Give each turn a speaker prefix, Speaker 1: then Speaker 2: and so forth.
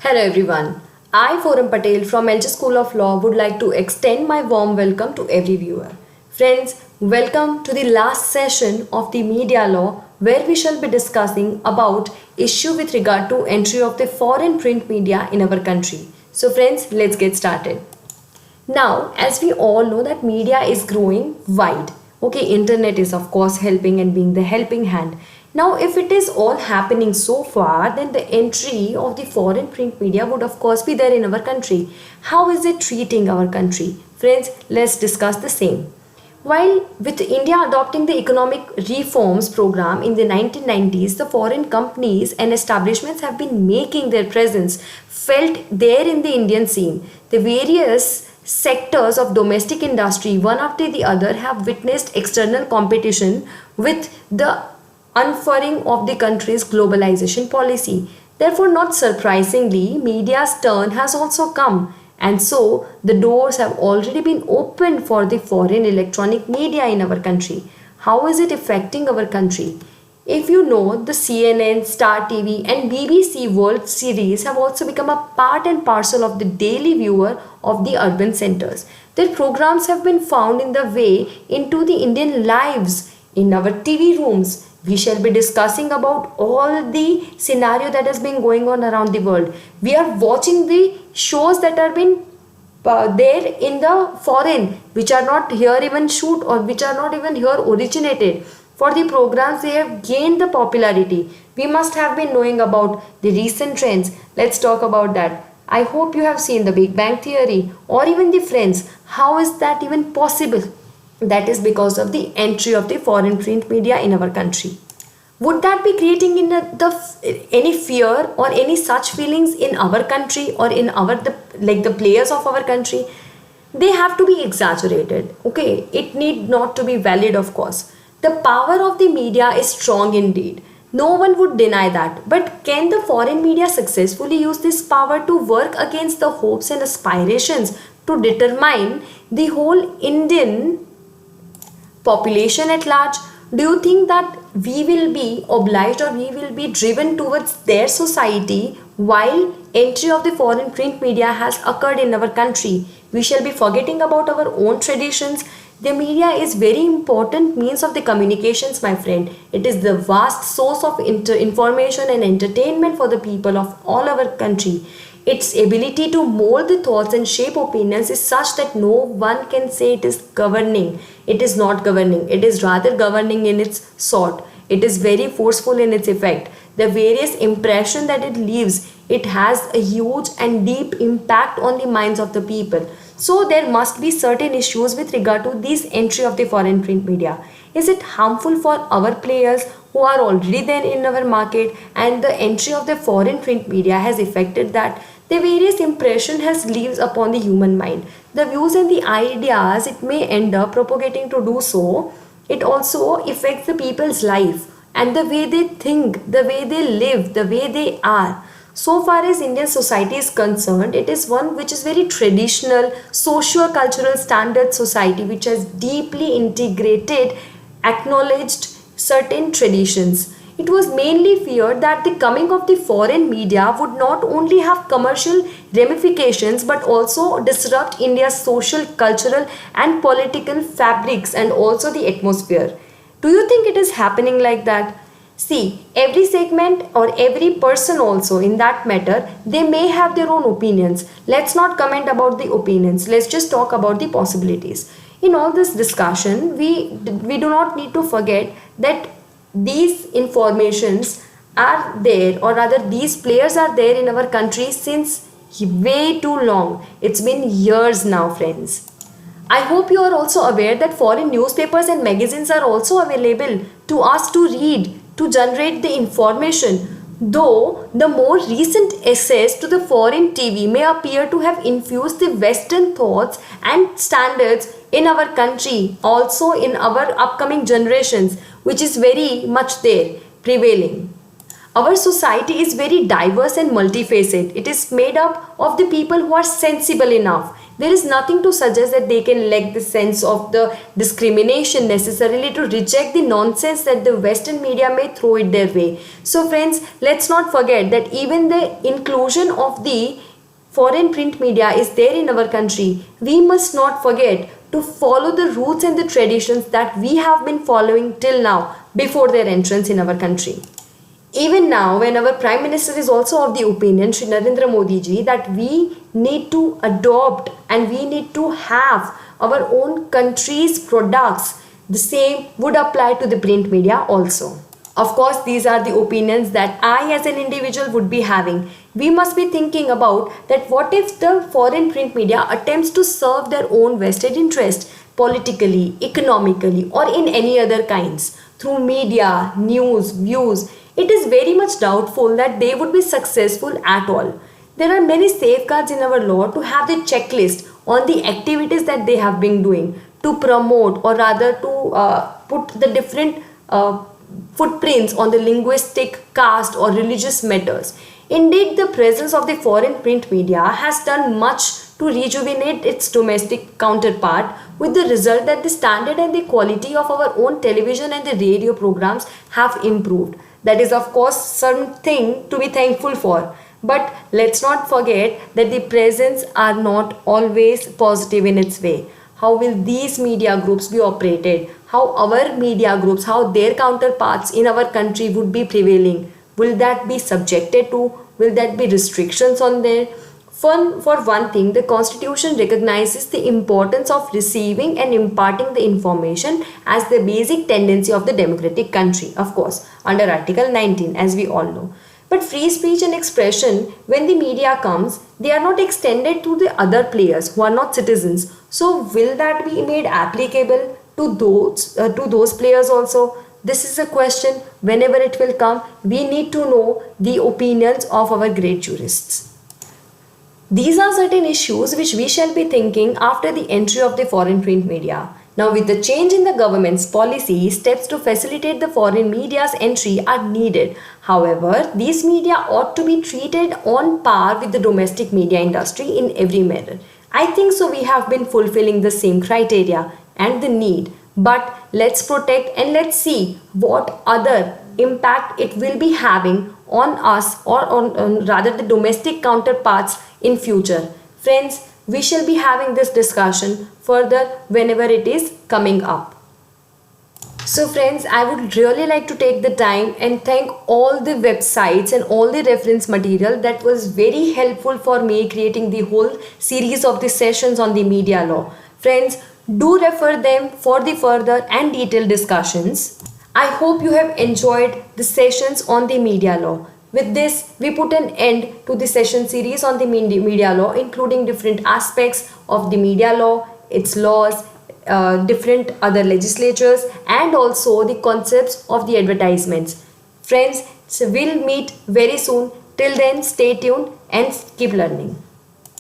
Speaker 1: Hello everyone. I, Forum Patel from LG School of Law, would like to extend my warm welcome to every viewer. Friends, welcome to the last session of the media law where we shall be discussing about issue with regard to entry of the foreign print media in our country. So friends, let's get started. Now, as we all know that media is growing wide. Okay, internet is of course helping and being the helping hand. Now, if it is all happening so far, then the entry of the foreign print media would of course be there in our country. How is it treating our country? Friends, let's discuss the same. While with India adopting the economic reforms program in the 1990s, the foreign companies and establishments have been making their presence felt there in the Indian scene. The various sectors of domestic industry, one after the other, have witnessed external competition with the unfurling of the country's globalization policy. Therefore, not surprisingly, media's turn has also come, and so the doors have already been opened for the foreign electronic media in our country. How is it affecting our country? If you know, the CNN, Star TV, and BBC World Series have also become a part and parcel of the daily viewer of the urban centers. Their programs have been found in the way into the Indian lives in our TV rooms. We shall be discussing about all the scenario that has been going on around the world. We are watching the shows that are been there in the foreign, which are not here even shoot or which are not even here originated. For the programs, they have gained the popularity. We must have been knowing about the recent trends. Let's talk about that. I hope you have seen the Big Bang Theory or even the Friends. How is that even possible? That is because of the entry of the foreign print media in our country. Would that be creating any fear or any such feelings in our country or in the players of our country? They have to be exaggerated. Okay, it need not to be valid, of course. The power of the media is strong indeed. No one would deny that. But can the foreign media successfully use this power to work against the hopes and aspirations to determine the whole Indian population at large? Do you think that we will be obliged or we will be driven towards their society while entry of the foreign print media has occurred in our country? We shall be forgetting about our own traditions. The media is very important means of the communications, my friend. It is the vast source of information and entertainment for the people of all our country. Its ability to mold the thoughts and shape opinions is such that no one can say it is governing. It is not governing. It is rather governing in its sort. It is very forceful in its effect. The various impression that it leaves, it has a huge and deep impact on the minds of the people. So there must be certain issues with regard to this entry of the foreign print media. Is it harmful for our players who are already there in our market, and the entry of the foreign print media has affected that? The various impression has leaves upon the human mind. The views and the ideas it may end up propagating to do so. It also affects the people's life and the way they think, the way they live, the way they are. So far as Indian society is concerned, it is one which is very traditional, socio-cultural standard society which has deeply integrated, acknowledged certain traditions. It was mainly feared that the coming of the foreign media would not only have commercial ramifications but also disrupt India's social, cultural and political fabrics and also the atmosphere. Do you think it is happening like that? See, every segment or every person also in that matter, they may have their own opinions. Let's not comment about the opinions. Let's just talk about the possibilities. In all this discussion, we do not need to forget that these informations are there, or rather these players are there in our country since way too long. It's been years now, friends. I hope you are also aware that foreign newspapers and magazines are also available to us to read, to generate the information. Though the more recent access to the foreign TV may appear to have infused the Western thoughts and standards in our country, also in our upcoming generations, which is very much there, prevailing. Our society is very diverse and multifaceted. It is made up of the people who are sensible enough. There is nothing to suggest that they can lack the sense of the discrimination necessarily to reject the nonsense that the Western media may throw it their way. So friends, let's not forget that even the inclusion of the foreign print media is there in our country. We must not forget to follow the roots and the traditions that we have been following till now before their entrance in our country. Even now, when our Prime Minister is also of the opinion, Shri Narendra Modi ji, that we need to adopt and we need to have our own country's products, the same would apply to the print media also. Of course, these are the opinions that I as an individual would be having. We must be thinking about that what if the foreign print media attempts to serve their own vested interest politically, economically or in any other kinds through media, news, views. It is very much doubtful that they would be successful at all. There are many safeguards in our law to have the checklist on the activities that they have been doing to promote or rather to put the different footprints on the linguistic, caste or religious matters. Indeed, the presence of the foreign print media has done much to rejuvenate its domestic counterpart, with the result that the standard and the quality of our own television and the radio programs have improved. That is of course something to be thankful for. But let's not forget that the presents are not always positive in its way. How will these media groups be operated? How our media groups, how their counterparts in our country would be prevailing? Will that be subjected to? Will that be restrictions on there? For one thing, the Constitution recognizes the importance of receiving and imparting the information as the basic tendency of the democratic country, of course, under Article 19, as we all know. But free speech and expression, when the media comes, they are not extended to the other players who are not citizens. So will that be made applicable to those players also? This is a question. Whenever it will come, we need to know the opinions of our great jurists. These are certain issues which we shall be thinking after the entry of the foreign print media. Now, with the change in the government's policy, steps to facilitate the foreign media's entry are needed. However, these media ought to be treated on par with the domestic media industry in every manner. I think so we have been fulfilling the same criteria and the need. But let's protect and let's see what other impact it will be having on us or on rather the domestic counterparts in future. Friends, we shall be having this discussion further whenever it is coming up. So friends, I would really like to take the time and thank all the websites and all the reference material that was very helpful for me creating the whole series of the sessions on the media law. Friends, do refer them for the further and detailed discussions. I hope you have enjoyed the sessions on the media law. With this, we put an end to the session series on the media law, including different aspects of the media law, its laws, different other legislatures, and also the concepts of the advertisements. Friends, so we'll meet very soon. Till then, stay tuned and keep learning.